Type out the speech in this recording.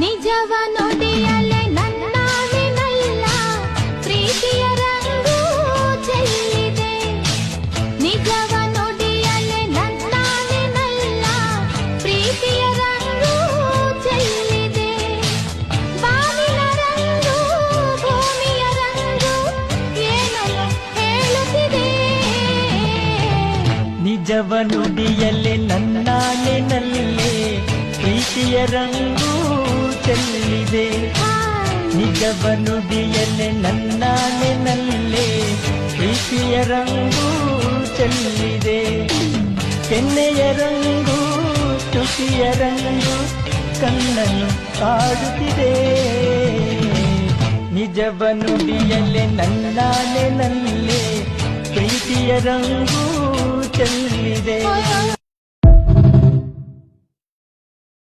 ನಿಜವ ನುಡಿಯಲೆ ನನ್ನಾನೆನಲ್ಲ ಪ್ರೀತಿಯ ರಂಗು ಚೆಲ್ಲಿದೆ. ನಿಜವ ನುಡಿಯಲೆ ನನ್ನಾನೆನಲ್ಲ ಪ್ರೀತಿಯ ರಂಗು ಚೆಲ್ಲಿದೆ. ಬಾನಿನ ರಂಗು ಭೂಮಿಯ ರಂಗು ಏನನ್ನು ಹೇಳುತ್ತಿದೆ. ನಿಜವ ನುಡಿಯಲೆ ನನ್ನಾನೆನಲ್ಲೇ ಪ್ರೀತಿಯ ರಂಗು ಚೆಲ್ಲಿದೆ. ನಿಜವ ನುಡಿಯಲೆ ನನ್ನಾನೆನಲ್ಲೇ ಪ್ರೀತಿಯ ರಂಗು ಚೆಲ್ಲಿದೆ. ಕೆನ್ನೆಯ ರಂಗು ತುಟಿಯ ರಂಗು ಕಣ್ಣನ್ನು ಕಾಡುತ್ತಿದೆ. ನಿಜವ ನುಡಿಯಲೆ ನನ್ನಾನೆನಲ್ಲೇ ಪ್ರೀತಿಯ ರಂಗು ಚೆಲ್ಲಿದೆ.